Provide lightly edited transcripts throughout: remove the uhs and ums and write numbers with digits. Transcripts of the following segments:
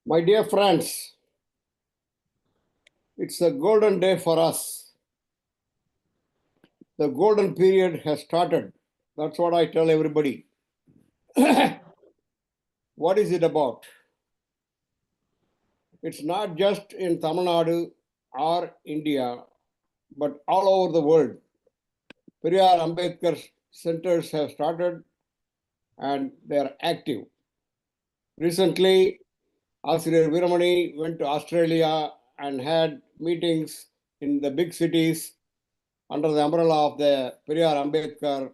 My dear friends, it's a golden day for us. The golden period has started. That's what I tell everybody. What is it about? It's not just in Tamil Nadu or India, but all over the world. Periyar Ambedkar centers have started and they are active. Recently, Asir Viramani went to Australia and had meetings in the big cities under the umbrella of the Periyar Ambedkar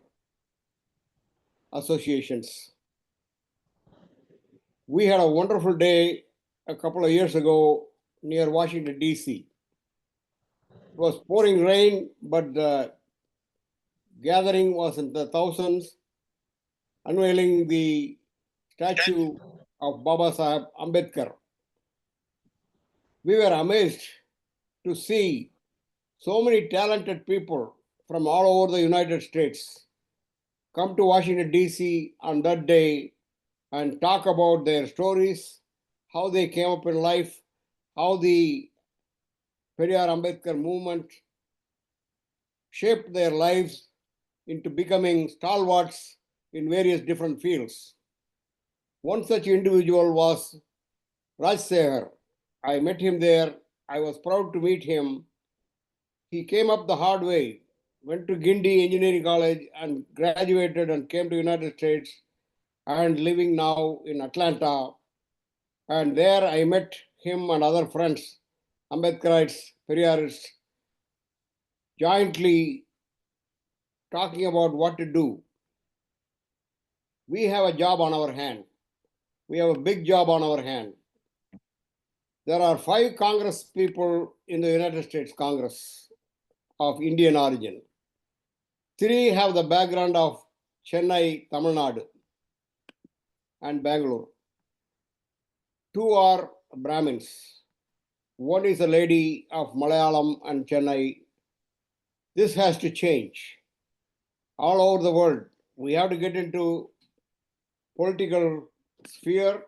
associations. We had a wonderful day a couple of years ago near Washington, D.C. It was pouring rain, but the gathering was in the thousands, unveiling the statue of Baba Sahib Ambedkar. We were amazed to see so many talented people from all over the United States come to Washington, D.C. on that day and talk about their stories, how they came up in life, how the Periyar Ambedkar movement shaped their lives into becoming stalwarts in various different fields. One such individual was Rajsehar. I met him there. I was proud to meet him. He came up the hard way, went to Guindy Engineering College and graduated and came to United States and living now in Atlanta. And there I met him and other friends, Ambedkarites, Periyarists, jointly talking about what to do. We have a job on our hand. We have a big job on our hand. There are 5 Congress people in the United States Congress of Indian origin. 3 have the background of Chennai, Tamil Nadu, and Bangalore. 2 are Brahmins. 1 is a lady of Malayalam and Chennai. This has to change. All over the world, we have to get into political sphere,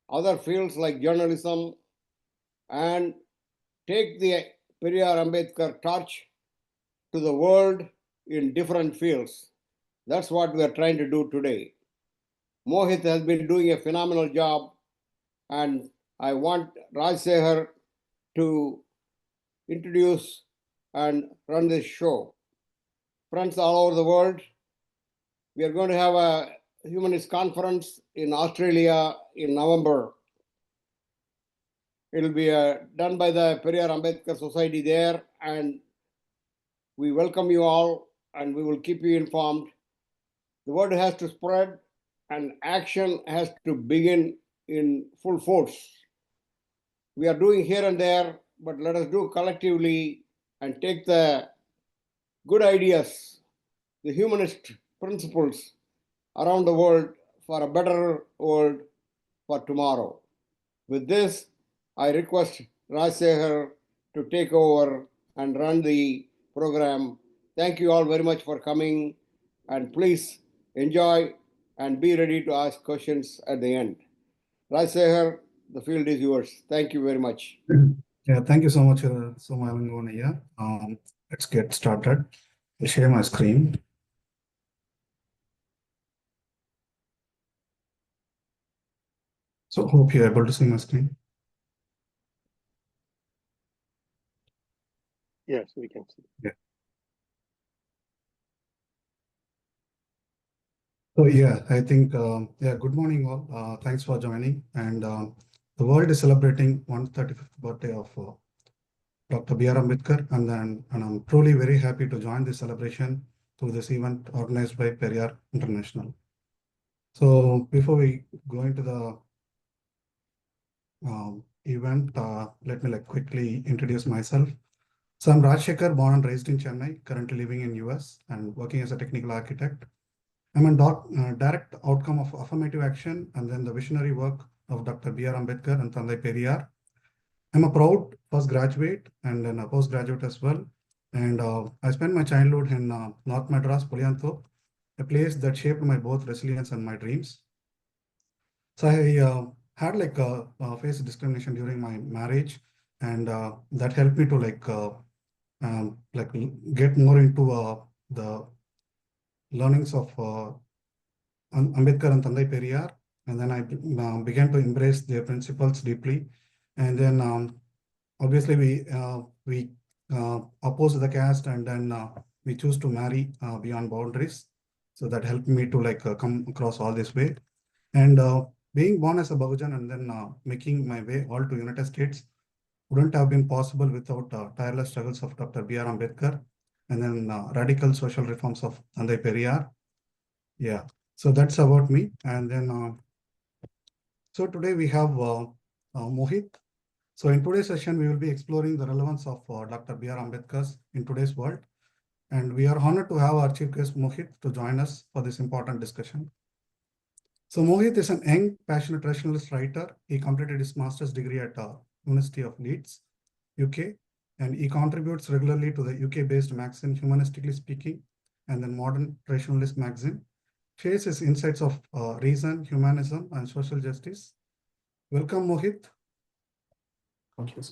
other fields like journalism, and take the Periyar Ambedkar torch to the world in different fields. That's what we are trying to do today. Mohit has been doing a phenomenal job, and I want Rajsehar to introduce and run this show. Friends all over the world, we are going to have a humanist conference in Australia in November. It will be done by the Periyar Ambedkar Society there, and we welcome you all and we will keep you informed. The word has to spread and action has to begin in full force. We are doing here and there, but let us do collectively and take the good ideas, the humanist principles around the world for a better world for tomorrow. With this, I request Rajsehar to take over and run the program. Thank you all very much for coming, and please enjoy and be ready to ask questions at the end. Rajsehar, the field is yours. Thank you very much. Yeah, thank you so much, Somalangoniya. Let's get started. I'll share my screen. So hope you're able to see my screen. Yes, we can see. Yeah. So yeah, I think, good morning all. Thanks for joining. And the world is celebrating 135th birthday of Dr. B.R. Ambedkar, and I'm truly very happy to join this celebration through this event organized by Periyar International. So before we go into the event, let me quickly introduce myself. So I'm Rajshekhar, born and raised in Chennai, currently living in US and working as a technical architect. I'm a direct outcome of affirmative action and then the visionary work of Dr. B.R. Ambedkar and Thandai Periyar. I'm a proud first graduate and then a postgraduate as well. And I spent my childhood in North Madras, Puliantho, a place that shaped my both resilience and my dreams. So I had faced discrimination during my marriage, and that helped me to get more into the learnings of Ambedkar and Tandai Periyar, and then I began to embrace their principles deeply. And then obviously we oppose the caste, and then we choose to marry beyond boundaries. So that helped me to come across all this way. And being born as a Bahujan and then making my way all to United States wouldn't have been possible without tireless struggles of Dr. B.R. Ambedkar and then radical social reforms of Tandai Periyar. Yeah, so that's about me. And then, so today we have Mohit. So in today's session, we will be exploring the relevance of Dr. B.R. Ambedkar in today's world. And we are honored to have our chief guest Mohit to join us for this important discussion. So Mohit is an young, passionate rationalist writer. He completed his master's degree at University of Leeds, UK, and he contributes regularly to the UK-based magazine Humanistically Speaking and then Modern Rationalist magazine. Shares his insights of reason, humanism, and social justice. Welcome, Mohit. Thank you.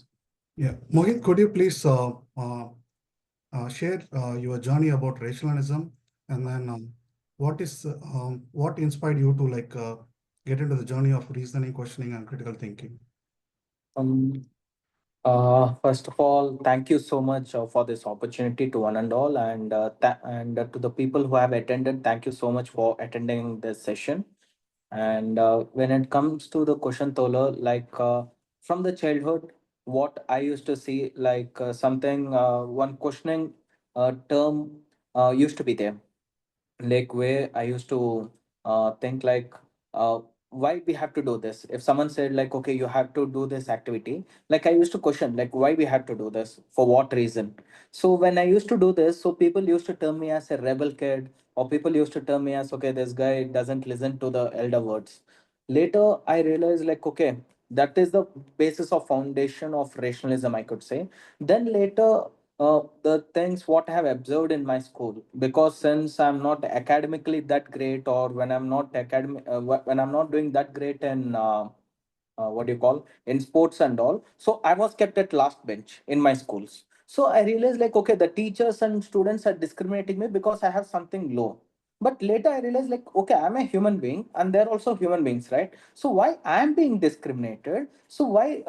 Yeah, Mohit, could you please share your journey about rationalism, and then what inspired you to get into the journey of reasoning, questioning, and critical thinking? Um, First of all, thank you so much for this opportunity to one and all, and to the people who have attended, thank you so much for attending this session. And when it comes to the question, Tola, from the childhood, what I used to see, something one questioning term used to be there, like where I used to think why we have to do this. If someone said like, okay, you have to do this activity, like I used to question like why we have to do this, for what reason. So when I used to do this, so people used to term me as a rebel kid, or people used to term me as, okay, this guy doesn't listen to the elder words. Later, I realized like, okay, that is the basis of foundation of rationalism, I could say. Then later, the things what I have observed in my school, because since I'm not academically that great, or when I'm not when I'm not doing that great in what do you call, in sports and all, so I was kept at last bench in my schools. So I realized like, okay, the teachers and students are discriminating me because I have something low. But later I realized like, okay, I'm a human being and they're also human beings, right? So why I'm being discriminated? So why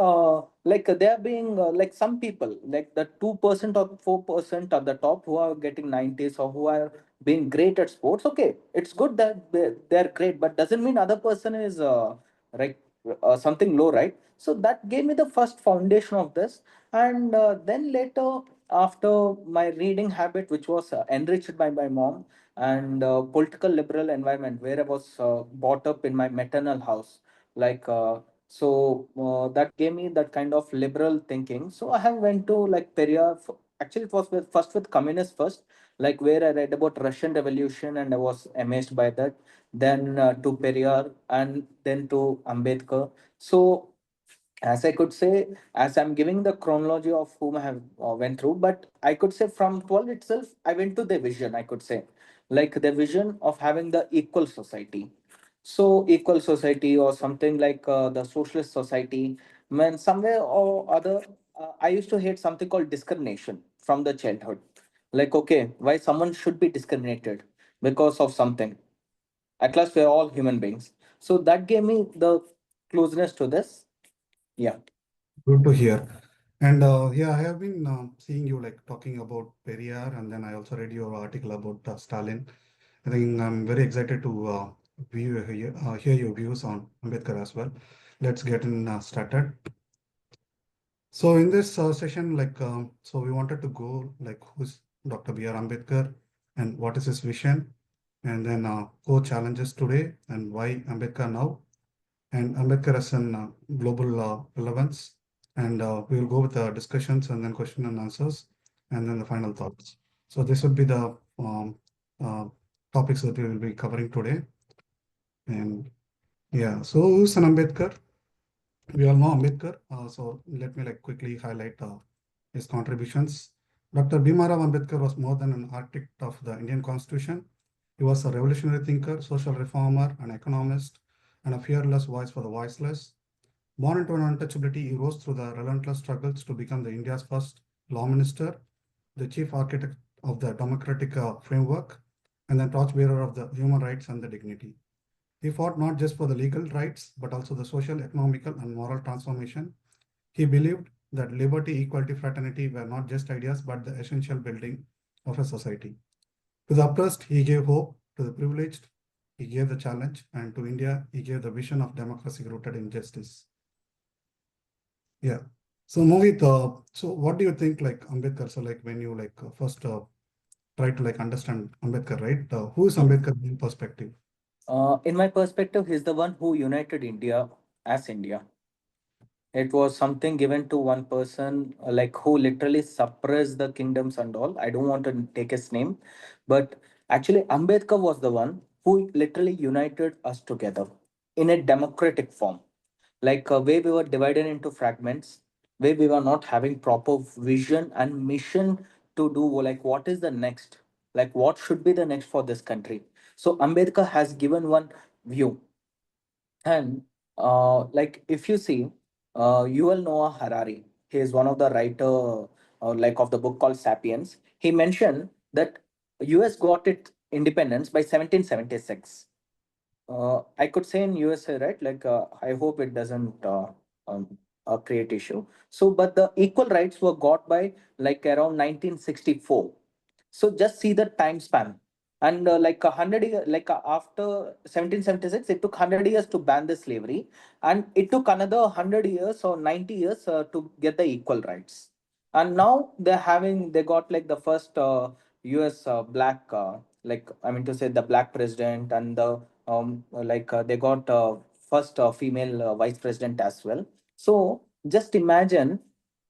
they're being like some people, like the 2% or 4% at the top who are getting 90s, or who are being great at sports. Okay, it's good that they're great, but doesn't mean other person is like something low, right? So that gave me the first foundation of this. And then later, after my reading habit, which was enriched by my mom, and political liberal environment where I was brought up in my maternal house, that gave me that kind of liberal thinking. So I have went to like Periyar. Actually, it was first with communist first, like where I read about Russian Revolution and I was amazed by that. Then to Periyar, and then to Ambedkar. So as I could say, as I'm giving the chronology of whom I have went through, but I could say from 12 itself, I went to the vision, I could say, like the vision of having the equal society. So equal society, or something like the socialist society, when somewhere or other, I used to hate something called discrimination from the childhood. Like, okay, why someone should be discriminated because of something? At last, we're all human beings. So that gave me the closeness to this. Yeah. Good to hear. And yeah, I have been seeing you talking about Periyar, and then I also read your article about Stalin. I think I'm very excited to hear your views on Ambedkar as well. Let's get in started. So in this session, so we wanted to go who's Dr. B.R. Ambedkar and what is his vision, and then core challenges today and why Ambedkar now, and Ambedkar as an global relevance. And we will go with the discussions and then question and answers, and then the final thoughts. So this would be the uh, topics that we will be covering today. And yeah, so who's an Ambedkar? We all know Ambedkar. So let me quickly highlight his contributions. Dr. Bhimrao Ambedkar was more than an architect of the Indian Constitution. He was a revolutionary thinker, social reformer, an economist, and a fearless voice for the voiceless. Born into an untouchability, he rose through the relentless struggles to become the India's first law minister, the chief architect of the democratic framework, and the torchbearer of the human rights and the dignity. He fought not just for the legal rights, but also the social, economical, and moral transformation. He believed that liberty, equality, fraternity were not just ideas, but the essential building of a society. To the oppressed, he gave hope. To the privileged, he gave the challenge. And to India, he gave the vision of democracy rooted in justice. Yeah. So Mohit, so what do you think like Ambedkar? So like when you like first try to like understand Ambedkar, right? Who is Ambedkar in your perspective? In my perspective, he's the one who united India as India. It was something given to one person, like who literally suppressed the kingdoms and all. I don't want to take his name, but actually, Ambedkar was the one who literally united us together in a democratic form. Like where we were divided into fragments, where we were not having proper vision and mission to do like what is the next, like what should be the next for this country. So Ambedkar has given one view, and like if you see, Yuval Noah Harari, he is one of the writer like of the book called Sapiens. He mentioned that US got its independence by 1776. I could say in USA, right? Like I hope it doesn't create issue. So, but the equal rights were got by like around 1964. So just see the time span. And like 100 years, like after 1776, it took 100 years to ban the slavery, and it took another 100 years or 90 years to get the equal rights. And now they got like the first U.S. Black, like I mean to say the black president, and the like they got first female vice president as well. So just imagine,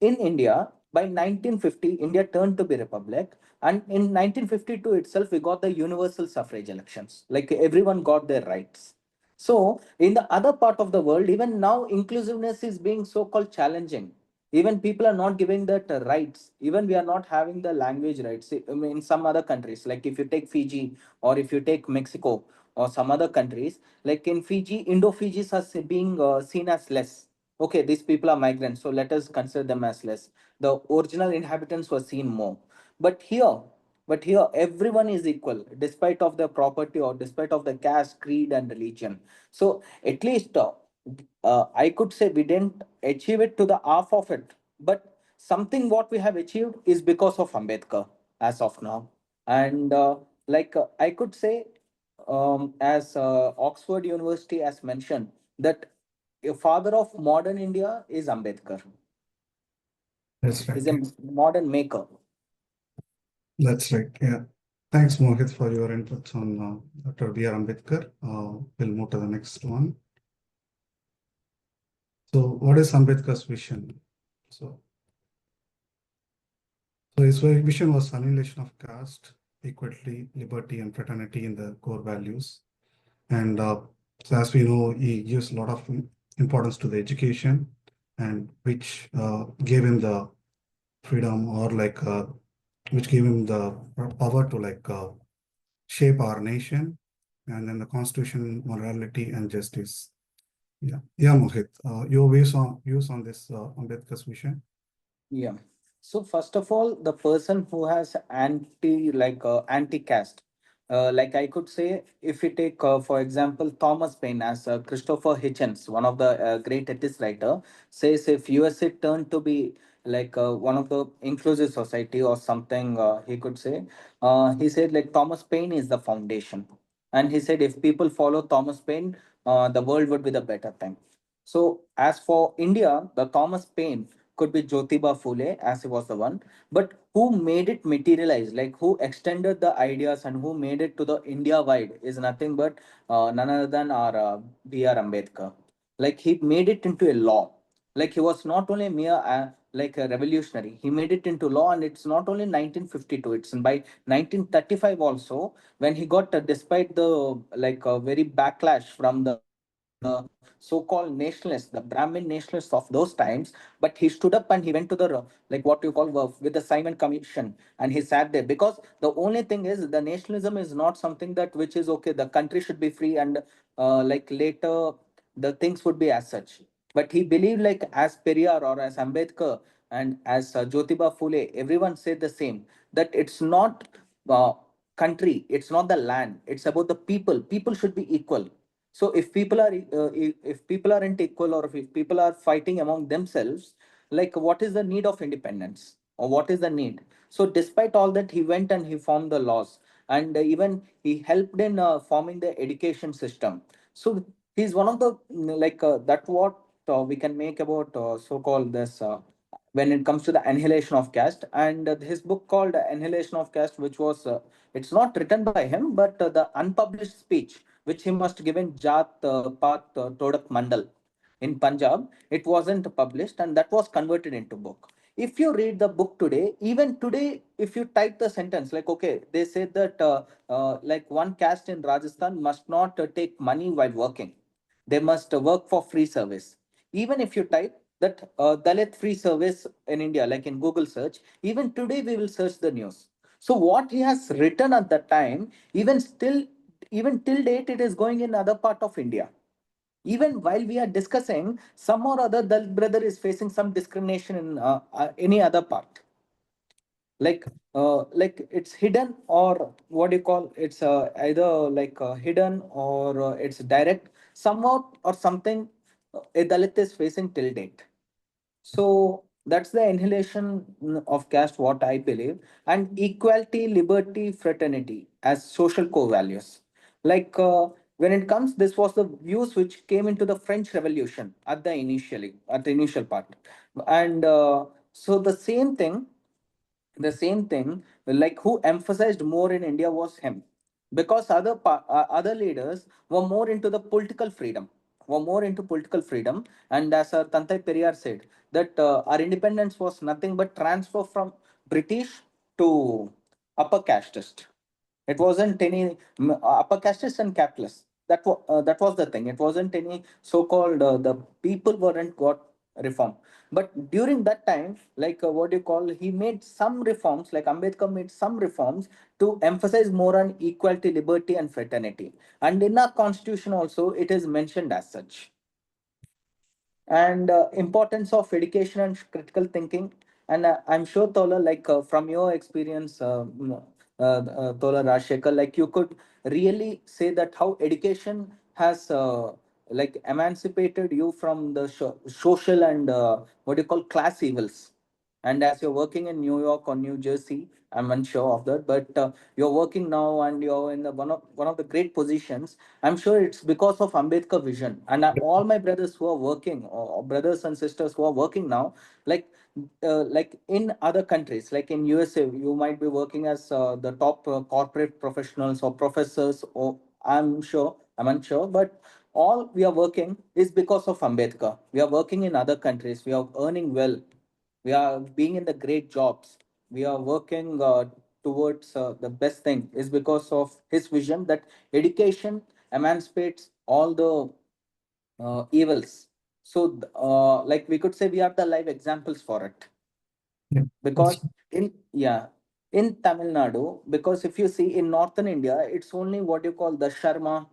in India by 1950, India turned to be republic, and in 1952 itself, we got the universal suffrage elections. Like everyone got their rights. So in the other part of the world, even now, inclusiveness is being so-called challenging. Even people are not giving that rights. Even we are not having the language rights. I mean, in some other countries, like if you take Fiji or if you take Mexico or some other countries, like in Fiji, Indo-Fijis are being seen as less. Okay, these people are migrants, so let us consider them as less. The original inhabitants were seen more. But here, but here, everyone is equal, despite of their property or despite of the caste, creed, and religion. So at least I could say we didn't achieve it to the half of it, but something what we have achieved is because of Ambedkar as of now. And like I could say, as Oxford University has mentioned, that a father of modern India is Ambedkar, That's right. is a modern maker. That's right. Yeah. Thanks, Mohit, for your inputs on Dr. B.R. Ambedkar. We'll move to the next one. So, what is Ambedkar's vision? So, so his vision was annihilation of caste, equality, liberty, and fraternity in the core values. And so, as we know, he gives a lot of importance to the education, and which gave him the freedom, or like which gave him the power to like shape our nation, and then the constitution, morality, and justice. Yeah, yeah, Mohit, your views on this Ambedkar's vision. Yeah. So first of all, the person who has anti-caste, like I could say, if we take for example Thomas Paine, as Christopher Hitchens, one of the great ethics writer, says if USA turned to be like one of the inclusive society or something, he could say, he said like Thomas Paine is the foundation, and he said if people follow Thomas Paine, the world would be the better thing. So as for India, the Thomas Paine could be Jyotiba Phule, as he was the one, but who made it materialize, like who extended the ideas and who made it to the India wide, is nothing but none other than our B.R. Ambedkar. Like he made it into a law. Like he was not only a mere like a revolutionary, he made it into law, and it's not only 1952, it's by 1935 also, when he got despite the like very backlash from the so-called nationalists, the Brahmin nationalists of those times, but he stood up and he went to the like what you call with the Simon Commission, and he sat there, because the only thing is the nationalism is not something that which is okay. The country should be free, and like later the things would be as such. But he believed, like as Periyar or as Ambedkar and as Jyotiba Phule, everyone said the same, that it's not uh, country, it's not the land, it's about the people. People should be equal. So if people are if people aren't equal, or if people are fighting among themselves, like what is the need of independence, or what is the need? So despite all that, he went and he formed the laws, and even he helped in forming the education system. So he's one of the that what we can make about so-called this when it comes to the annihilation of caste, and his book called Annihilation of Caste, which was it's not written by him, but the unpublished speech which he must give in Jat Pat Todak Mandal in Punjab, it wasn't published, and that was converted into book. If you read the book today, even today, if you type the sentence like, okay, they said that like one caste in Rajasthan must not take money while working, they must work for free service. Even if you type that Dalit free service in India, like in Google search, even today we will search the news. So what he has written at that time, even still, even till date, it is going in other part of India. Even while we are discussing, some or other Dalit brother is facing some discrimination in any other part. Like it's hidden, or what do you call, it's either hidden, or it's direct, somewhat or something a Dalit is facing till date. So that's the annihilation of caste, what I believe, and equality, liberty, fraternity as social core values. Like when it comes, this was the views which came into the French Revolution at the initial part, and so the same thing, like who emphasized more in India was him, because other leaders were more into the political freedom, and as our Tantai Periyar said, that our independence was nothing but transfer from British to upper casteist. It wasn't any upper castes and capitalists. That was the thing. It wasn't any so-called the people weren't got reform. But during that time, like what do you call, he made some reforms. Like Ambedkar made some reforms to emphasize more on equality, liberty, and fraternity. And in our constitution also, it is mentioned as such. And importance of education and critical thinking. And I'm sure Tola, like from your experience, Tola Rashekar, like you could really say that how education has like emancipated you from the social and what do you call, class evils. And as you're working in New York or New Jersey, I'm unsure of that, but you're working now and you're in the one of the great positions. I'm sure it's because of Ambedkar vision. And all my brothers who are working, or brothers and sisters who are working now, like like in other countries, like in USA, you might be working as the top corporate professionals or professors, or I'm unsure, but all we are working is because of Ambedkar. We are working in other countries. We are earning well. We are being in the great jobs. We are working towards the best thing is because of his vision that education emancipates all the evils. So like we could say we are the live examples for it. Yeah. Because in yeah, in Tamil Nadu, because if you see in northern India, it's only what you call the Sharma,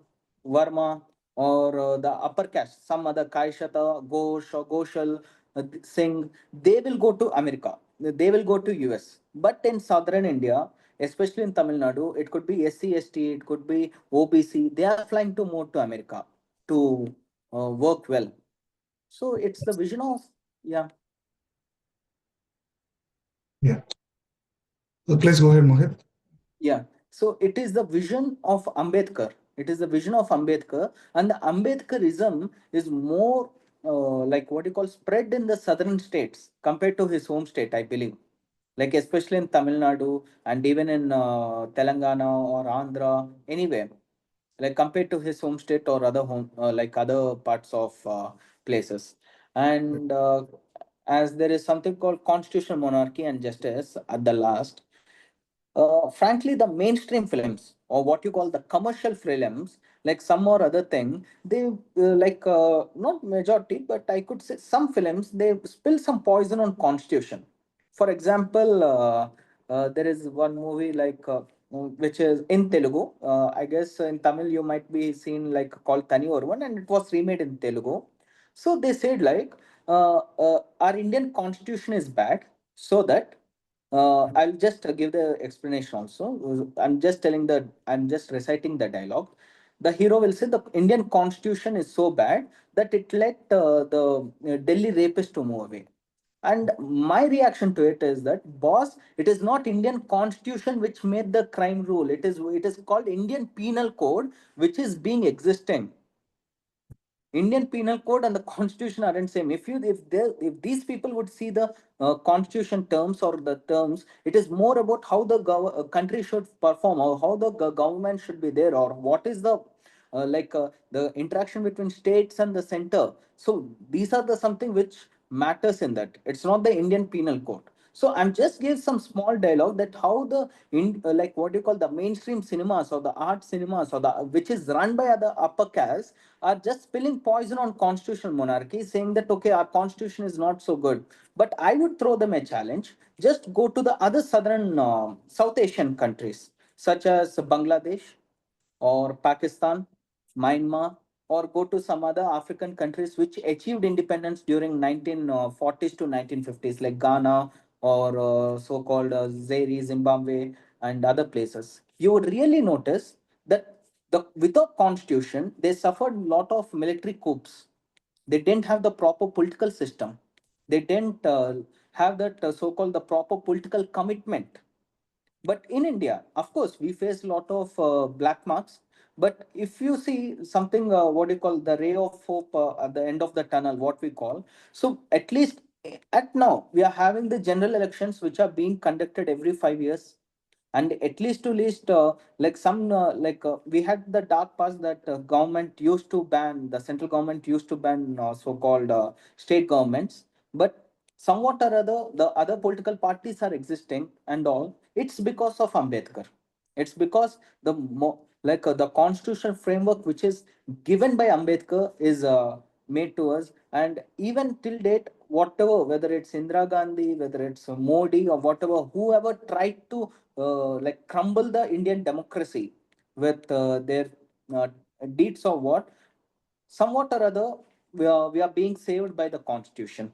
Varma, or the upper caste, some other Kaishata, Ghosh or Goshal, Singh, they will go to America, they will go to US. But in southern India, especially in Tamil Nadu, it could be SC/ST, it could be OBC, they are flying to more to America to work well. So it's the vision of, yeah. Yeah. So please go ahead, Mohit. Yeah. So it is the vision of Ambedkar. It is the vision of Ambedkar, and the Ambedkarism is more like what you call spread in the southern states compared to his home state, I believe. Like especially in Tamil Nadu and even in Telangana or Andhra, anywhere. Like compared to his home state or other home, like other parts of places. And as there is something called constitutional monarchy and justice at the last, frankly, the mainstream films, or what you call the commercial films, like some or other thing, they not majority, but I could say some films, they spill some poison on constitution. For example, there is one movie like which is in Telugu. I guess in Tamil you might be seen like called Tani Orvan, and it was remade in Telugu. So they said like our Indian constitution is bad, so that I'll just give the explanation also. I'm just reciting the dialogue. The hero will say the Indian constitution is so bad that it let the Delhi rapists to move away. And my reaction to it is that, boss, it is not Indian constitution which made the crime rule. It is called Indian Penal Code, which is being existing. Indian Penal Code and the Constitution aren't same. If these people would see the Constitution terms or the terms, it is more about how the country should perform, or how the government should be there, or what is the the interaction between states and the center. So these are the something which matters in that. It's not the Indian Penal Code. So I'm just give some small dialogue that how the like what you call the mainstream cinemas or the art cinemas or the which is run by other upper caste are just spilling poison on constitutional monarchy, saying that okay, our constitution is not so good. But I would throw them a challenge. Just go to the other southern South Asian countries such as Bangladesh or Pakistan, Myanmar, or go to some other African countries which achieved independence during 1940s to 1950s, like Ghana or so-called Zaire, Zimbabwe, and other places. You would really notice that without constitution, they suffered a lot of military coups. They didn't have the proper political system. They didn't have that so-called the proper political commitment. But in India, of course, we face a lot of black marks. But if you see something, what you call the ray of hope at the end of the tunnel, what we call, so at least at now we are having the general elections which are being conducted every 5 years, and at least to least like some we had the dark past that government used to ban, the central government used to ban so-called state governments. But somewhat or other the other political parties are existing and all. It's because of Ambedkar. It's because the constitutional framework which is given by Ambedkar is made to us. And even till date, whatever, whether it's Indira Gandhi, whether it's Modi, or whatever, whoever tried to crumble the Indian democracy with their uh, deeds or what, somewhat or other, we are being saved by the constitution.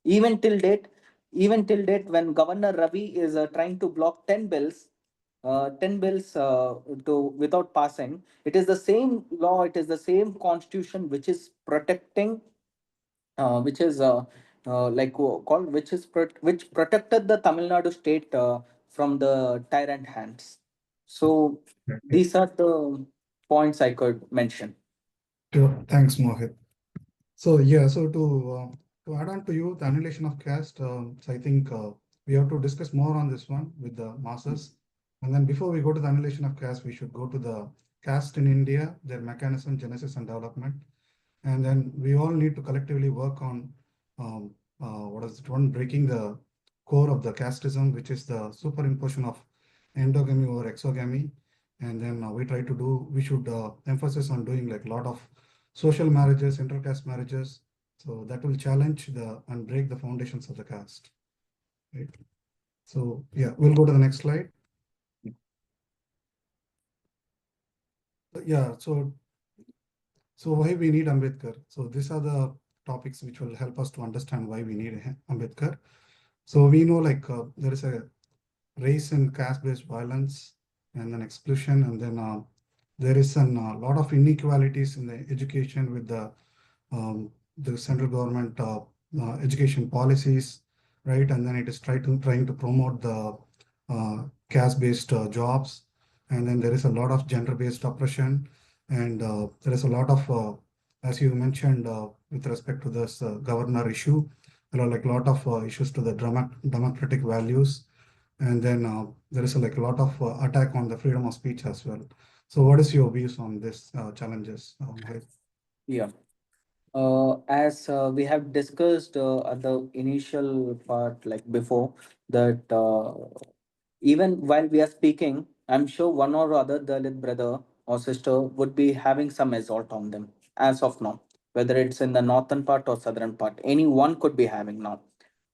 Even till date, even till date, when Governor Ravi is trying to block 10 bills, 10 bills to without passing, it is the same law, it is the same constitution which is protecting, which is called, which protected the Tamil Nadu state from the tyrant hands. So Okay. these are the points I could mention. Sure. Thanks, Mohit. So yeah, so to add on to you, the annihilation of caste, so I think we have to discuss more on this one with the masses. And then before we go to the annihilation of caste, we should go to the caste in India, their mechanism, genesis, and development. And then we all need to collectively work on what is it one, breaking the core of the casteism, which is the superimposition of endogamy over exogamy. And then we should emphasis on doing like a lot of social marriages, intercaste marriages. So that will challenge and break the foundations of the caste. Right. So yeah, we'll go to the next slide. Yeah, so why we need Ambedkar? So these are the topics which will help us to understand why we need Ambedkar. So we know like there is a race and caste-based violence and then exclusion, and then there is a lot of inequalities in the education with the central government education policies, right? And then it is trying to promote the caste-based jobs, and then there is a lot of gender-based oppression, and there is a lot of, as you mentioned, with respect to this governor issue, there are like a lot of issues to the democratic values, and then there is like a lot of attack on the freedom of speech as well. So, what is your views on this challenges? Mohit? Yeah. As we have discussed at the initial part, like before, that even while we are speaking, I'm sure one or other Dalit brother or sister would be having some assault on them as of now, whether it's in the northern part or southern part. Any one could be having now.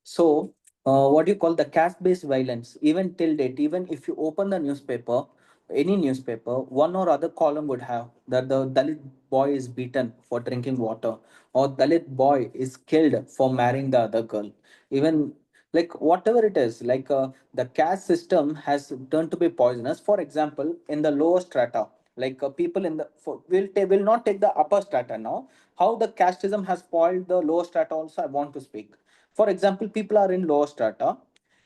So, what you call the caste-based violence, even till date, even if you open the newspaper, any newspaper, one or other column would have that the Dalit boy is beaten for drinking water, or Dalit boy is killed for marrying the other girl. Even like whatever it is, like the caste system has turned to be poisonous. For example, in the lower strata, like people in the will not take the upper strata now. How the casteism has spoiled the lower strata also, I want to speak. For example, people are in lower strata.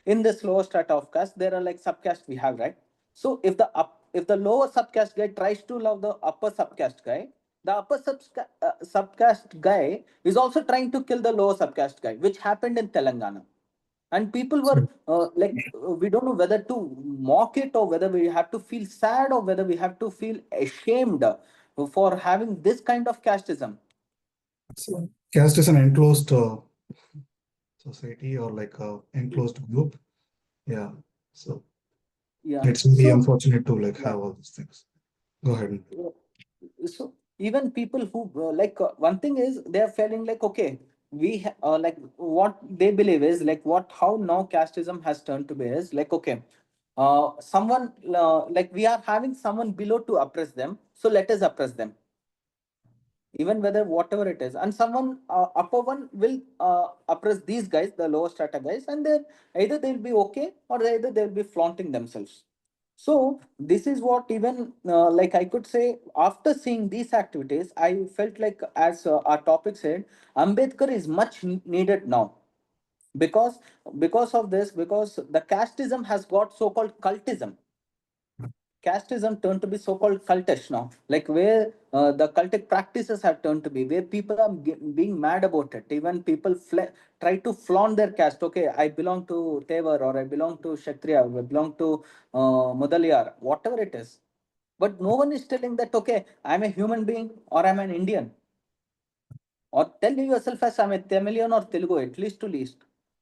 In this lower strata of caste, there are like subcaste we have, right? So if the lower subcaste guy tries to love the upper subcaste guy, the subcaste guy is also trying to kill the lower subcaste guy, which happened in Telangana. And people were So, we don't know whether to mock it, or whether we have to feel sad, or whether we have to feel ashamed for having this kind of casteism. so caste is an enclosed society or like a enclosed group. Yeah. So Yeah. it's really So unfortunate to like yeah. have all these things. Go ahead. So even people who one thing is they are feeling like, okay, like what they believe is like what how now casteism has turned to be is like, okay, someone like we are having someone below to oppress them, so let us oppress them, even whether whatever it is, and someone upper one will oppress these guys, the lower strata guys, and then either they'll be okay, or either they'll be flaunting themselves. So this is what even like I could say, after seeing these activities, I felt like, as our topic said, Ambedkar is much needed now. Because of this, because the casteism has got so-called cultism. Casteism turned to be so-called cultish now, like where the cultic practices have turned to be, where people are being mad about it. Even people try to flaunt their caste. Okay, I belong to Tevar, or I belong to Kshatriya, or I belong to Mudaliyar, whatever it is. But no one is telling that, okay, I'm a human being, or I'm an Indian, or tell yourself as I'm a Tamilian or Telugu, at least to least.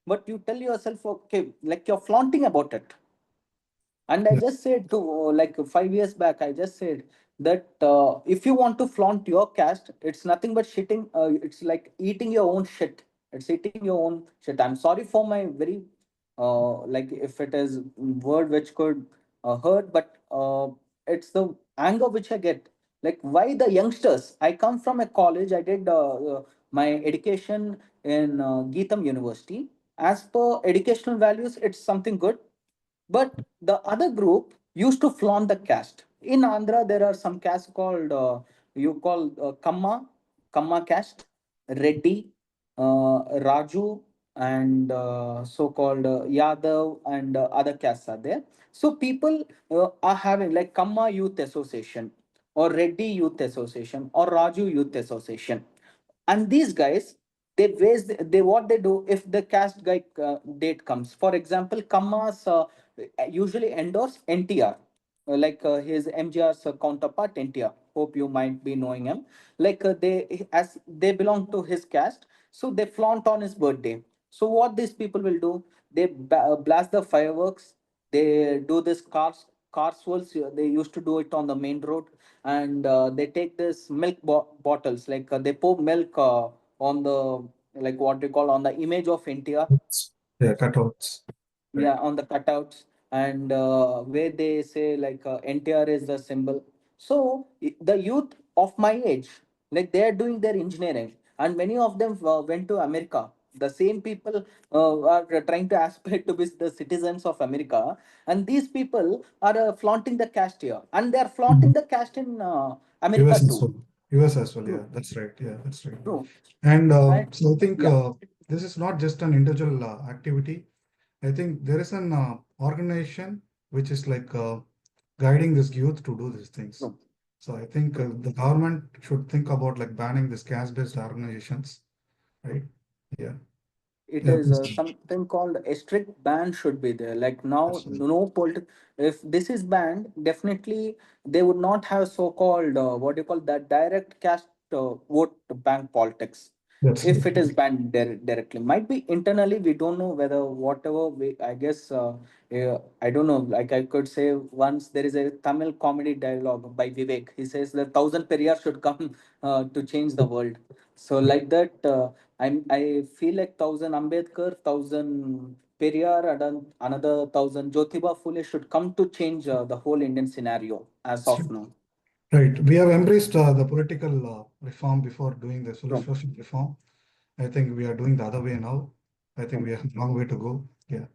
But you tell yourself, okay, like you're flaunting about it. And I Yeah. just said to like 5 years back, I just said that if you want to flaunt your caste, it's nothing but shitting. It's like eating your own shit. It's eating your own shit. I'm sorry for my very like if it is word which could hurt, but it's the anger which I get. Like why the youngsters? I come from a college. I did my education in Geetam University. As per educational values, it's something good, but the other group used to flaunt the caste. In Andhra, there are some castes called you call Kamma caste, Reddy, Raju, and so-called Yadav, and other castes are there. So people are having like Kamma Youth Association, or Reddy Youth Association, or Raju Youth Association, and these guys, they what they do if the caste guy date comes. For example, Kammas usually endorse NTR, like his MGR's counterpart NTR. Hope you might be knowing him. Like as they belong to his caste, so they flaunt on his birthday. So what these people will do? They blast the fireworks. They do this car swirls. They used to do it on the main road, and they take this milk bottles. Like they pour milk on the, like what we call, on the image of NTR. Yeah, cutouts. Right. Yeah, on the cutouts, and where they say like NTR is the symbol. So the youth of my age, like they are doing their engineering, and many of them went to America. The same people are trying to aspire to be the citizens of America, and these people are flaunting the caste here, and they are flaunting Mhm. the caste in America US as too. well. US as well. Yeah, True, that's right. Yeah, that's right. true. And And so I think yeah, this is not just an individual activity. I think there is an organization which is like guiding this youth to do these things. true, So I think true. the government should think about like banning this caste-based organizations, right? Yeah. It Yeah, is please. something called a strict ban should be there. Like now, That's right. no if this is banned, definitely they would not have so-called what do you call that, direct caste vote bank politics. That's If right. it is banned directly, might be internally, we don't know whether whatever we, I guess I don't know. Like I could say, once there is a Tamil comedy dialogue by Vivek. He says the thousand Periyar should come to change the world. So like that. I feel like 1,000 Ambedkar, 1,000 Periyar, and another 1,000 Jyotiba Phule should come to change the whole Indian scenario as of now. Right. We have embraced the political reform before doing the True. social reform. I think we are doing the other way now. I think True. we have a long way to go. Yeah.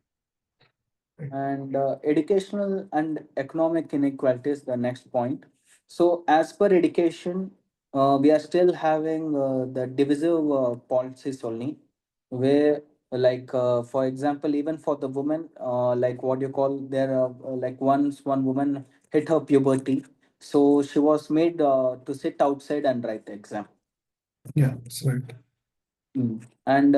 Right. And educational and economic inequality is the next point. So, as per education, we are still having the divisive policies only, where, like, for example, even for the women, like what you call, there are like once one woman hit her puberty, so she was made to sit outside and write the exam. Yeah, that's right. And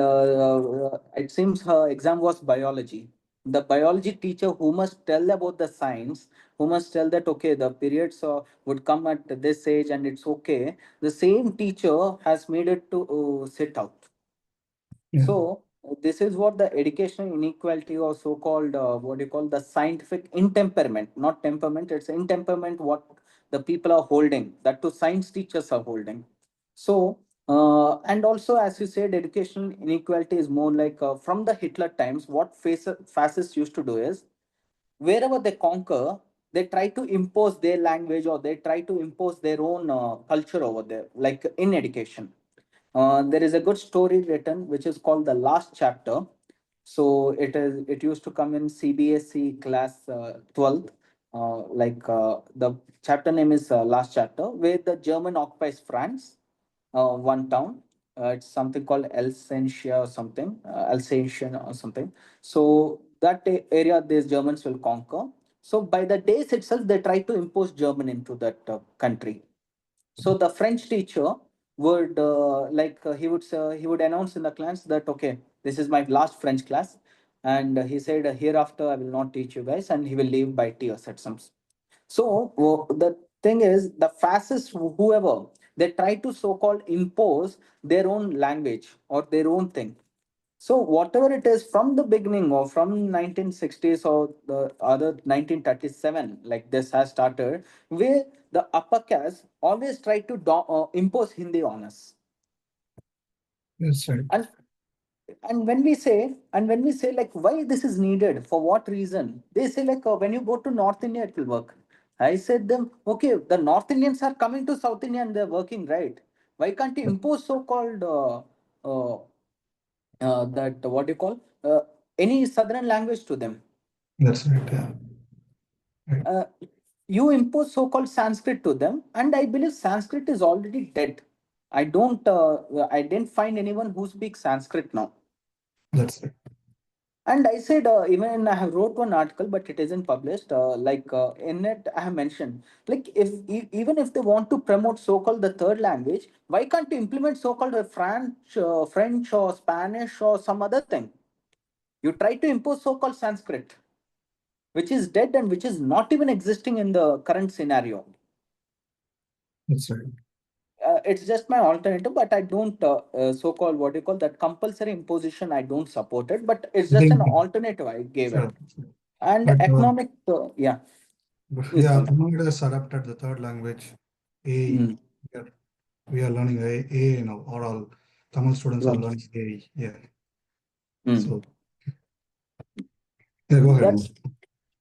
it seems her exam was biology. The biology teacher who must tell about the science, who must tell that, okay, the periods would come at this age and it's okay. The same teacher has made it to sit out. Yeah, So this is what the educational inequality, or so-called what you call the scientific intemperament, not temperament, it's intemperament what the people are holding, that to science teachers are holding. So and also, as you said, educational inequality is more like from the Hitler times. What fascists used to do is, wherever they conquer, they try to impose their language, or they try to impose their own culture over there, like in education. There is a good story written which is called The Last Chapter. So it used to come in CBSE class 12th. The chapter name is Last Chapter, where the German occupies France, one town. It's something called Alsatia or something, Alsatian or something. So that area these Germans will conquer. So by the days itself, they try to impose German into that country. So the French teacher would he would announce in the class that, okay, this is my last French class, and he said, hereafter I will not teach you guys, and he will leave by tears at some. So the thing is, the fascists, whoever, they try to so-called impose their own language or their own thing. So whatever it is, from the beginning or from 1960s or the other 1937, like this has started, where the upper caste always try to impose Hindi on us. that's right. And when we say like why this is needed, for what reason, they say like when you go to North India it will work. I said them, okay, the North Indians are coming to South India and they're working, right? Why can't you impose so-called that what do you call any southern language to them? That's right. Yeah. Right. uh, you impose so-called Sanskrit to them, and I believe Sanskrit is already dead. I didn't find anyone who speaks Sanskrit now. That's right. And I said, even I have wrote one article, but it isn't published. In it, I have mentioned, like, if even if they want to promote so-called the third language, why can't you implement so-called French or Spanish or some other thing? You try to impose so-called Sanskrit, which is dead and which is not even existing in the current scenario. That's right. It's just my alternative, but I don't so-called what you call that compulsory imposition. I don't support it, but it's I just an think, alternative I gave sure. it. And But economic, yeah, is yeah, going. Tamil Nadu has adapted the third language, AI. Mm, We are, we are learning AI now, or all Tamil students are true. learning AI. Yeah. Mm. So, yeah, go ahead. That's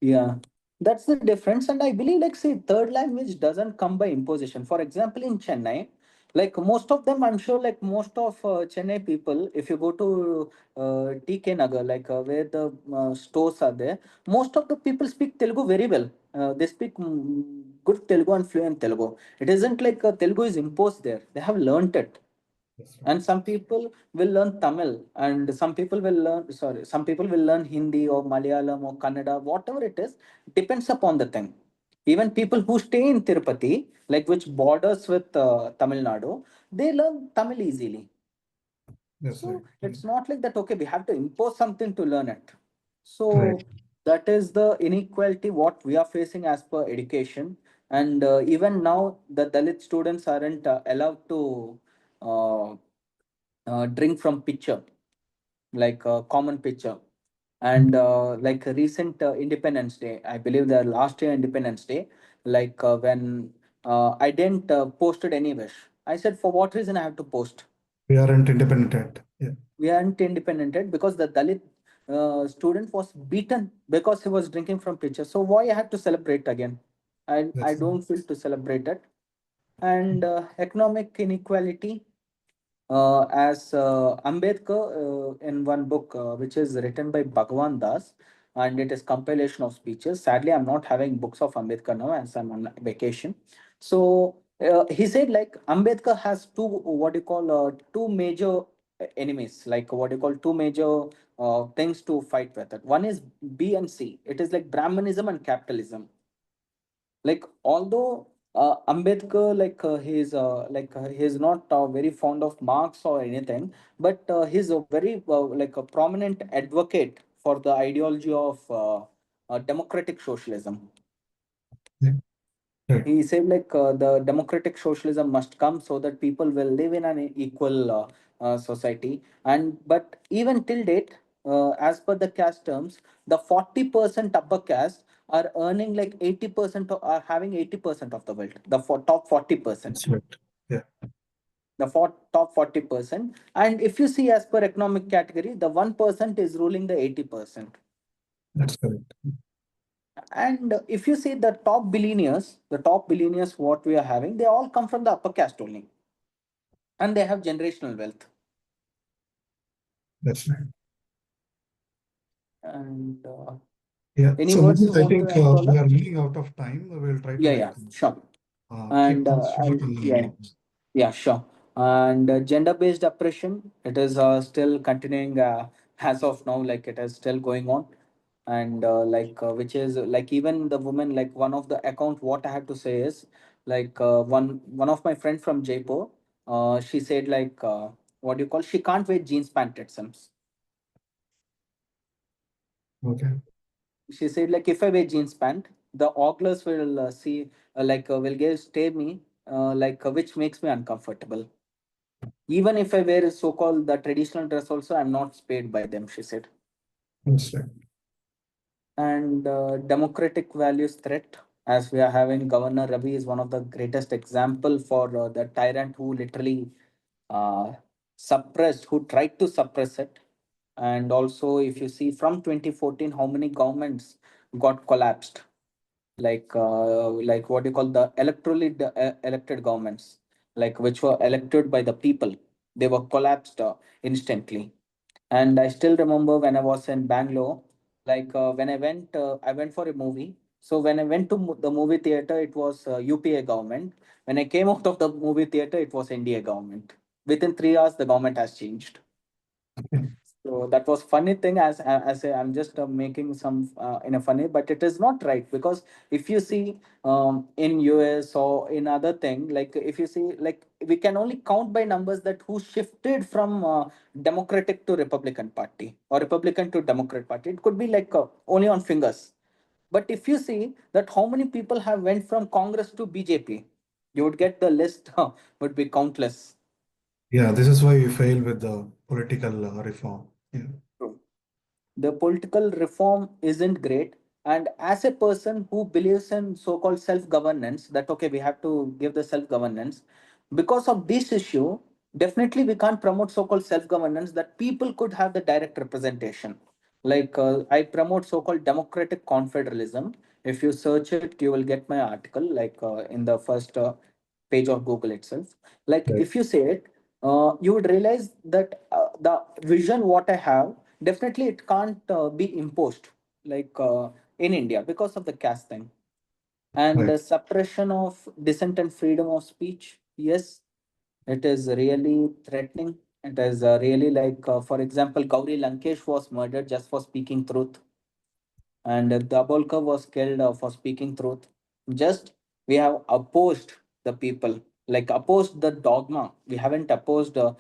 Yeah, that's the difference. And I believe, like, say, third language doesn't come by imposition. For example, in Chennai, like most of them, I'm sure, like most of Chennai people, if you go to TK Nagar, like where the stores are there, most of the people speak Telugu very well. They speak good Telugu and fluent Telugu. It isn't like Telugu is imposed there. They have learnt it. That's right. And some people will learn Tamil, and some people will learn Hindi or Malayalam or Kannada, whatever it is, depends upon the thing. Even people who stay in Tirupati, like which borders with Tamil Nadu, they learn Tamil easily. That's right. So it's not like that, okay, we have to impose something to learn it. Right. So that is the inequality what we are facing as per education. And even now, the Dalit students aren't allowed to uh, drink from pitcher, like a common pitcher. And like a recent Independence Day, I believe the last year Independence Day, like when I didn't posted any wish. I said, for what reason I have to post? We aren't independent yet. Yeah, We aren't independent because the Dalit student was beaten because he was drinking from pitcher. So why I had to celebrate again? I that's don't feel to celebrate it. And economic inequality, as Ambedkar in one book which is written by Bhagwan Das, and it is compilation of speeches. Sadly, I'm not having books of Ambedkar now as I'm on vacation. So he said like Ambedkar has two what you call two major enemies, like what you call two major things to fight with it. One is B and C. It is like Brahmanism and capitalism. Like although Ambedkar he's not very fond of Marx or anything, but he's a very like a prominent advocate for the ideology of democratic socialism. yeah, right. He said like the democratic socialism must come so that people will live in an equal society. And but even till date, as per the caste terms, the 40% upper caste are earning like 80% are having 80% of the wealth, the top 40%, That's right. Yeah, the top 40%. And if you see as per economic category, the 1% is ruling the 80%. that's correct. And if you see the top billionaires what we are having, they all come from the upper caste only, and they have generational wealth. That's right. And Yeah. any So words you Mohit, I want to think add, we Paula? are running out of time. We'll try to Yeah, like yeah, sure. keep And things short yeah, and yeah, sure. And gender-based oppression, it is still continuing as of now, like it is still going on. And which is like even the woman, like one of the account, what I have to say is like one of my friend from Jaipur, she said like what do you call? She can't wear jeans pant it seems. okay. She said like if I wear jeans pant, the oglers will see will give stare me which makes me uncomfortable. Even if I wear so-called the traditional dress also, I'm not spared by them, she said. That's right. And democratic values threat, as we are having Governor Ravi is one of the greatest example for the tyrant who literally uh, who tried to suppress it. And also, if you see from 2014, how many governments got collapsed, like what you call the electorally elected governments, like which were elected by the people, they were collapsed instantly. And I still remember when I was in Bangalore, when I went for a movie. So when I went to the movie theater, it was UPA government. When I came out of the movie theater, it was NDA government. Within 3 hours, the government has changed. Yeah, So that was funny thing, I'm just making some in a funny, but it is not right, because if you see in US or in other thing, like if you see, like we can only count by numbers that who shifted from Democratic to Republican Party or Republican to Democrat Party. It could be like only on fingers. But if you see that how many people have went from Congress to BJP, you would get the list would be countless. yeah, this is why we fail with the political reform. Yeah, The political reform isn't great. And as a person who believes in so-called self-governance, that okay, we have to give the self-governance, because of this issue, definitely we can't promote so-called self-governance that people could have the direct representation. I promote so-called democratic confederalism. If you search it, you will get my article in the first page of Google itself. Like right, if you say it, you would realize that the vision what I have, definitely it can't be imposed like in India because of the caste thing. And right. suppression of dissent and freedom of speech, yes, it is really threatening. It is really for example, Gauri Lankesh was murdered just for speaking truth, and Dabolka was killed for speaking truth. Just we have opposed the people, like opposed the dogma. We haven't opposed the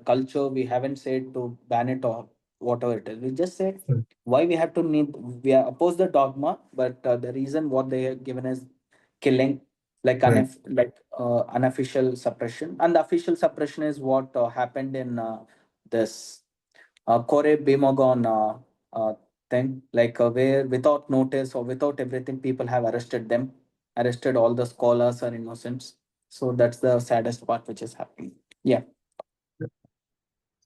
culture. We haven't said to ban it or whatever it is. We just said Right. why we have to need. We are opposed the dogma, but the reason what they have given is killing, Right. unofficial suppression, and the official suppression is what happened in this Kore Bemogon thing, where without notice or without everything, people have arrested them, arrested all the scholars are innocents. So that's the saddest part which is happening. Yeah.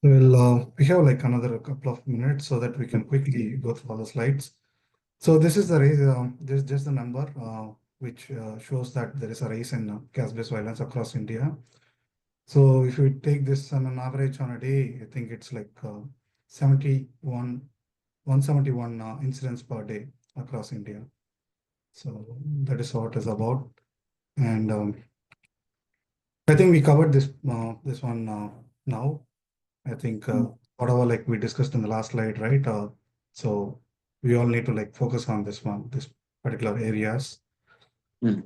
Well, we have like another couple of minutes so that we can quickly go through all the slides. So this is the raise, this is just the number which shows that there is a rise in caste-based violence across India. So if you take this on an average on a day, I think it's like 71, 171 incidents per day across India. So that is what it's about. And I think we covered this one now. I think whatever like we discussed in the last slide, right? So we all need to like focus on this particular areas. Mm.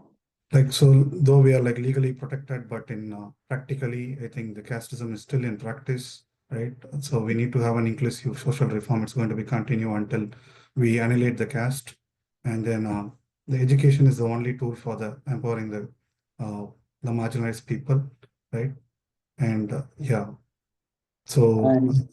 Like so, though we are like legally protected, but in practically, I think the casteism is still in practice, right? So we need to have an inclusive social reform. It's going to be continue until we annihilate the caste, and then the education is the only tool for the empowering the marginalized people, right? And yeah, so And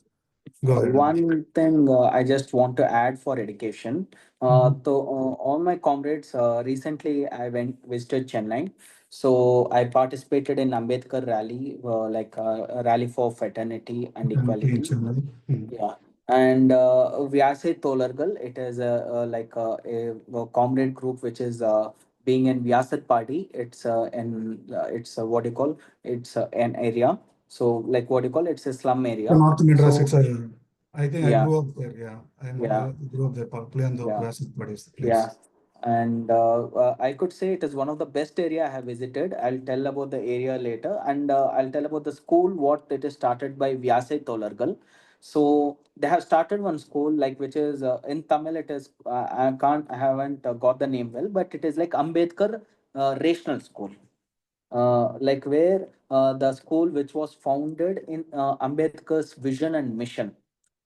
go ahead. one thing I just want to add for education. Mhm. All my comrades, recently I went visited Chennai. So I participated in Ambedkar rally, like a rally for fraternity and equality. Mm. Yeah. And Vyase Tolargal, it is like a comrade group which is being in Vyasat party. It's what do you call? It's an area. So like what do you call? It's a slum So area. North Madras, So I think I yeah, grew up there. Yeah, yeah, I grew up there. Puliandole, yeah. Vyasat is the Yeah, place. and I could say it is one of the best area I have visited. I'll tell about the area later, and I'll tell about the school. What it is started by Vyase Tolargal. So they have started one school like which is in Tamil. It is I haven't got the name well, but it is like Ambedkar Rational School, like where the school which was founded in Ambedkar's vision and mission.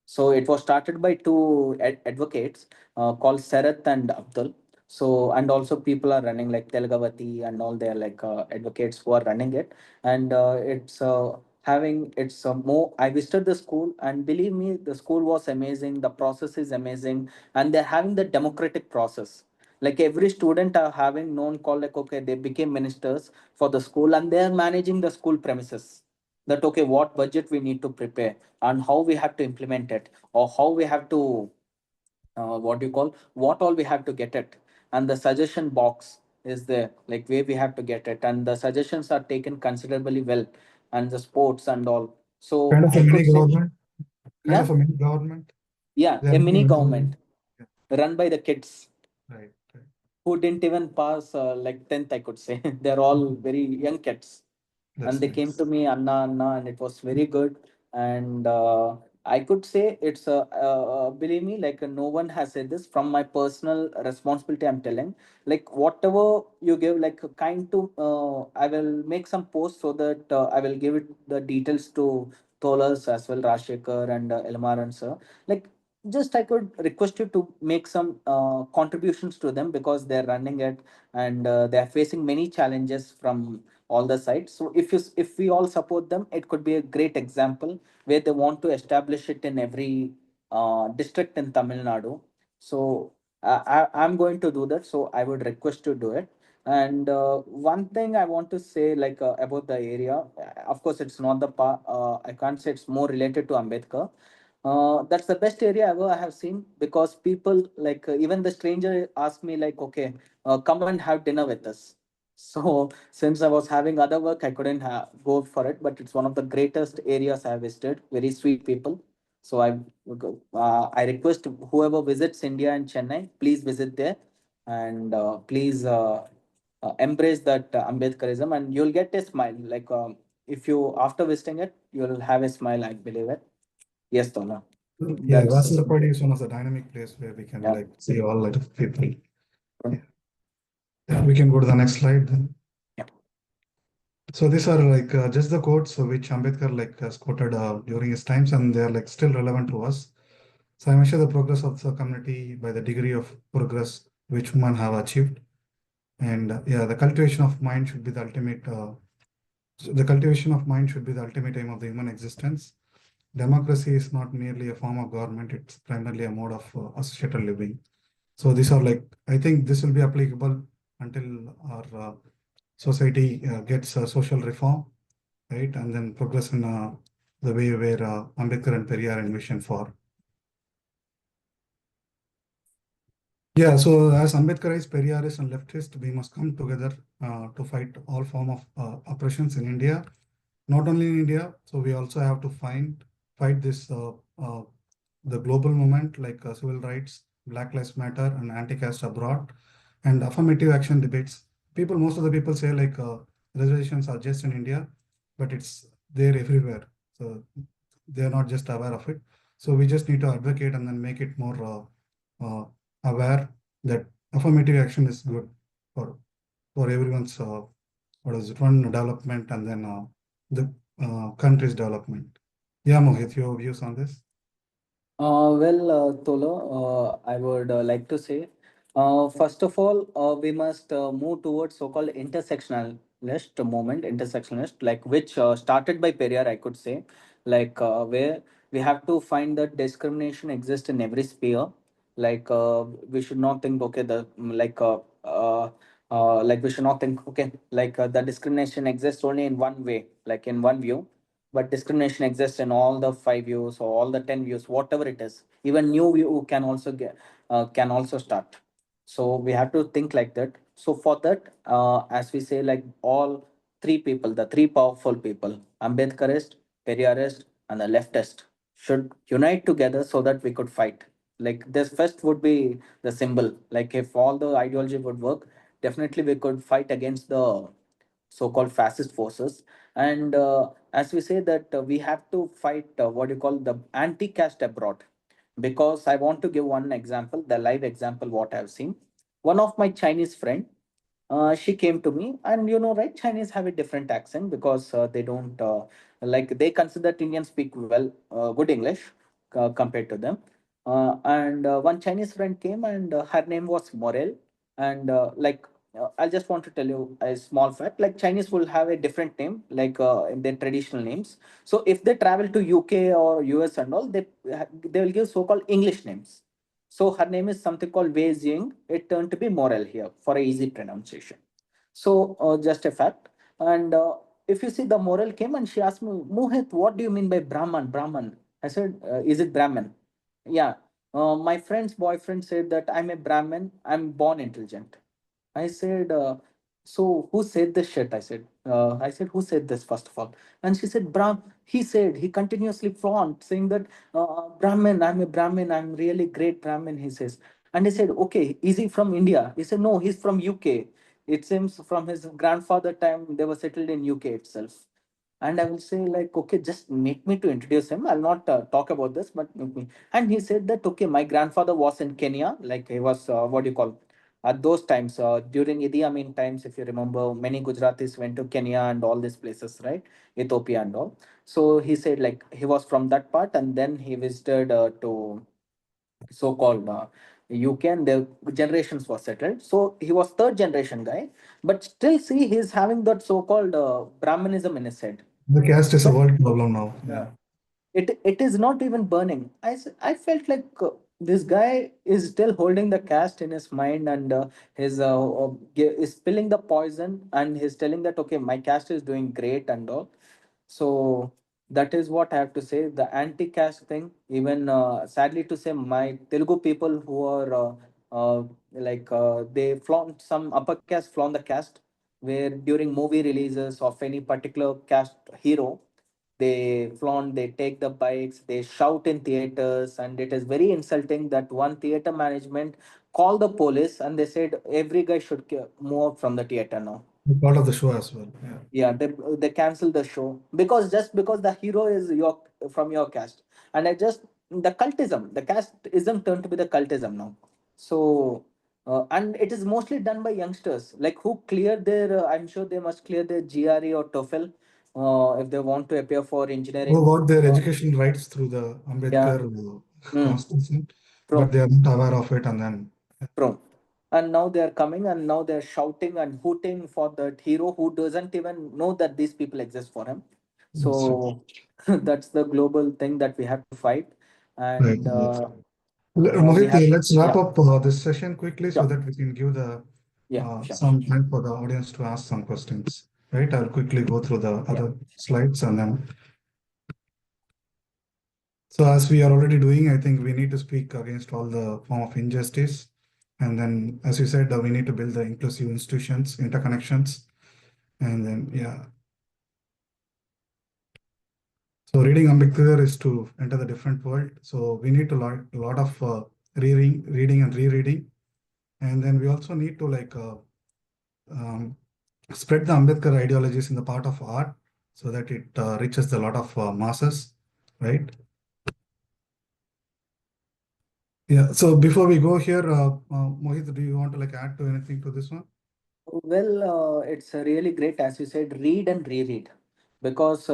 So it was started by two advocates called Sarath and Abdul. So and also people are running like Telgavati and all. They are like advocates who are running it, and it's having it's more. I visited the school, and believe me, the school was amazing. The process is amazing, and they're having the democratic process. Like every student are having known call like okay, they became ministers for the school, and they are managing the school premises. That okay, what budget we need to prepare and how we have to implement it, or how we have to what do you call, what all we have to get it, and the suggestion box is there like where we have to get it, and the suggestions are taken considerably well, and the sports and all. So Kind of a I mini could say government, kind yeah, of a mini government. yeah, They are a making mini a mini government. government Yeah, run by the kids right, right. who didn't even pass like 10th, I could say. They're all Mhm. very young kids, and That's they came to nice. me Anna Anna, and it was very good. And I could say it's believe me, like no one has said this from my personal responsibility, I'm telling. Like whatever you give, like kind to I will make some posts so that I will give it the details to Tolas as well, Rashekar and Elmar and sir. Like just I could request you to make some contributions to them, because they're running it, and they're facing many challenges from all the sides. So if we all support them, it could be a great example where they want to establish it in every district in Tamil Nadu. So I'm going to do that. So I would request to do it. And one thing I want to say, like about the area, of course, it's not the I can't say it's more related to Ambedkar. That's the best area ever I have seen, because people like even the stranger asked me like, okay, come and have dinner with us. So since I was having other work, I couldn't go for it. But it's one of the greatest areas I have visited. Very sweet people. So I request whoever visits India and Chennai, please visit there, and please embrace that Ambedkarism, and you'll get a smile. Like if you after visiting it, you'll have a smile. I believe it. Yes, Tona. Yeah, That's Vasarpadi is one of the dynamic place where we can yeah. like see all lot of people. Yeah. Yeah, we can go to the next slide then. Yeah. So these are like just the quotes which Ambedkar like has quoted during his times, and they are like still relevant to us. So I measure the progress of the community by the degree of progress which human have achieved. And yeah, the cultivation of mind should be the ultimate. So the cultivation of mind should be the ultimate aim of the human existence. Democracy is not merely a form of government; it's primarily a mode of associated living. So these are like I think this will be applicable until our society gets social reform, right, and then progress in the way where Ambedkar and Periyar envisioned for. Yeah, so as Ambedkar is Periyarist and leftist, we must come together to fight all form of oppressions in India. Not only in India, so we also have to fight this the global movement like civil rights, Black Lives Matter, and anti-caste abroad, and affirmative action debates. Most of the people say like reservations are just in India, but it's there everywhere. So they are not just aware of it. So we just need to advocate and then make it more aware that affirmative action is good for everyone's what is it, one development and then the country's development. Yeah, Mohit, your views on this? Tolo, I would like to say, first of all, we must move towards so-called intersectionalist movement, intersectionalist, like which started by Periyar, I could say, like where we have to find that discrimination exists in every sphere. Like we should not think, okay, like we should not think, okay, like the discrimination exists only in one way, like in one view, but discrimination exists in all the 5 views or all the 10 views, whatever it is. Even new view can also start. So we have to think like that. So for that, as we say, like all three people, the three powerful people, Ambedkarist, Periyarist, and the leftist, should unite together so that we could fight. Like this first would be the symbol. Like if all the ideology would work, definitely we could fight against the so-called fascist forces. And as we say that we have to fight what you call the anti-caste abroad, because I want to give one example, the live example what I've seen. One of my Chinese friend, she came to me, and you know, right, Chinese have a different accent because they don't like they consider that Indians speak well good English compared to them. And one Chinese friend came, and her name was Morel. And I just want to tell you a small fact. Like Chinese will have a different name, like in their traditional names. So if they travel to UK or US and all, they will give so-called English names. So her name is something called Wei Jing. It turned to be Morel here for a easy pronunciation. So just a fact. And if you see, the Morel came and she asked me, Mohit, what do you mean by Brahman? Brahman. I said, is it Brahman? Yeah. My friend's boyfriend said that I'm a Brahmin. I'm born intelligent. I said, so who said this shit? I said, who said this first of all? And she said, he said, he continuously flaunt saying that Brahmin, I'm a Brahmin, I'm really great Brahmin, he says. And I said, okay, is he from India? He said, no, he's from UK. It seems from his grandfather time, they were settled in UK itself. And I will say, like, okay, just make me to introduce him. I'll not talk about this, but make me. And he said that, okay, my grandfather was in Kenya, like he was, what do you call, at those times, during Idi Amin times, if you remember, many Gujaratis went to Kenya and all these places, right? Ethiopia and all. So he said, like, he was from that part, and then he visited to so-called UK, and the generations were settled. So he was third generation guy, but still see he's having that so-called Brahmanism in his head. The caste is a But world problem now. yeah, Yeah. it is not even burning. I felt like this guy is still holding the caste in his mind, and his is spilling the poison, and he's telling that, okay, my caste is doing great and all. So that is what I have to say. The anti-caste thing, even sadly to say, my Telugu people who are they flaunt, some upper caste flaunt the caste, where during movie releases of any particular caste hero, they flaunt, they take the bikes, they shout in theaters, and it is very insulting that one theater management called the police and they said every guy should move out from the theater now. Part of the show as well. Yeah. Yeah, they cancel the show because just because the hero is your from your caste. And I just, the cultism, the casteism turned to be the cultism now. So and it is mostly done by youngsters, like who clear their I'm sure they must clear their GRE or TOEFL if they want to appear for Who engineering. got their uh, education rights through the yeah. Ambedkar Mm, constitution, but true. they are not aware of it, and then True. And now they are coming and now they're shouting and hooting for that hero who doesn't even know that these people exist for him. that's right. So that's the global thing that we have to fight. Right. And we Mohit, have, let's wrap yeah, up this session quickly so sure, that we can give the yeah, sure, some time for the audience to ask some questions. Right. I'll quickly go through the yeah. other slides and then. So as we are already doing, I think we need to speak against all the form of injustice. And then, as you said, we need to build the inclusive institutions, interconnections, and then, yeah. So reading Ambedkar is to enter the different world. So we need to learn a lot of reading and rereading. And then we also need to um, spread the Ambedkar ideologies in the part of art so that it reaches a lot of masses, right? Yeah. So before we go here, Mohit, do you want to add to anything to this one? Well, it's really great, as you said, read and reread. Because,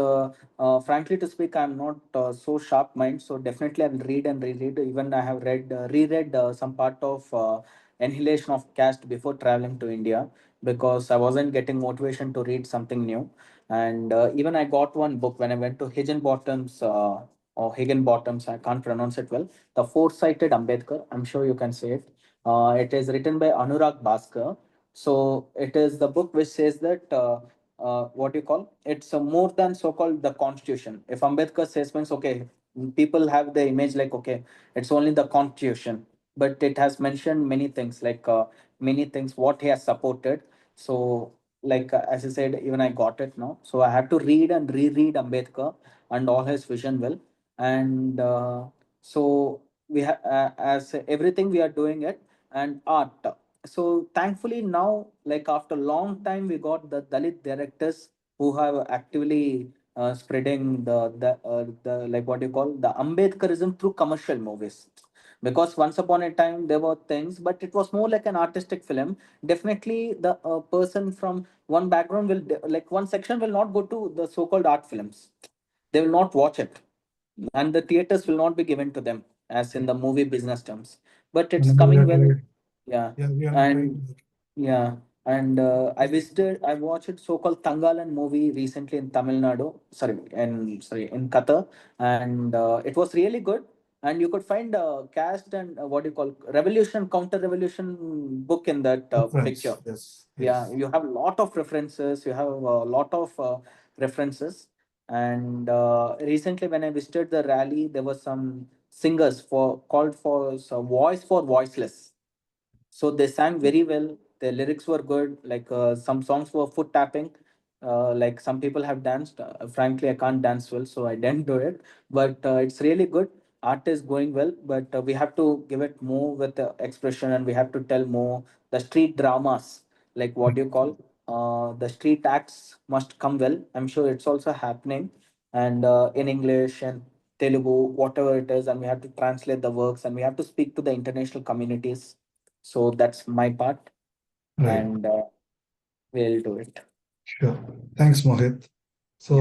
frankly to speak, I'm not so sharp mind. So definitely, I will read and reread. Even I have reread some part of Annihilation of Caste before traveling to India, because I wasn't getting motivation to read something new. And even I got one book when I went to Higginbotham's or Higginbotham's. I can't pronounce it well. The Four-Sighted Ambedkar. I'm sure you can say it. It is written by Anurag Bhaskar. So it is the book which says that what you call it's more than so-called the constitution. If Ambedkar says means okay, people have the image like okay, it's only the constitution, but it has mentioned many things many things what he has supported. So as I said, even I got it now. So I have to read and reread Ambedkar and all his vision well, and so we have as everything we are doing it and art. So thankfully now, like after long time, we got the Dalit directors who have actively spreading the like what you call the Ambedkarism through commercial movies. Because once upon a time there were things, but it was more like an artistic film. Definitely, the person from one background will like one section will not go to the so-called art films. They will not watch it, and the theaters will not be given to them as in the movie business terms. But it's Whenever we coming are well. trying, Yeah. yeah, we are And trying. yeah, and I watched so-called Tangalan movie recently in Tamil Nadu, sorry, in Qatar, and it was really good. And you could find caste and what do you call revolution, counter revolution book in that picture. Reference. Yes, Yeah, yes. you have a lot of references. You have a lot of references. And recently, when I visited the rally, there were some singers for called for so voice for voiceless. So they sang very well. Their lyrics were good. Some songs were foot tapping. Like some people have danced. Frankly, I can't dance well, so I didn't do it. But it's really good. Art is going well, but we have to give it more with the expression, and we have to tell more. The street dramas, like what do you call? The street acts must come well. I'm sure it's also happening, and in English and Telugu, whatever it is, and we have to translate the works, and we have to speak to the international communities. So that's my part, Right. and we'll do it. Sure. Thanks, Mohit. So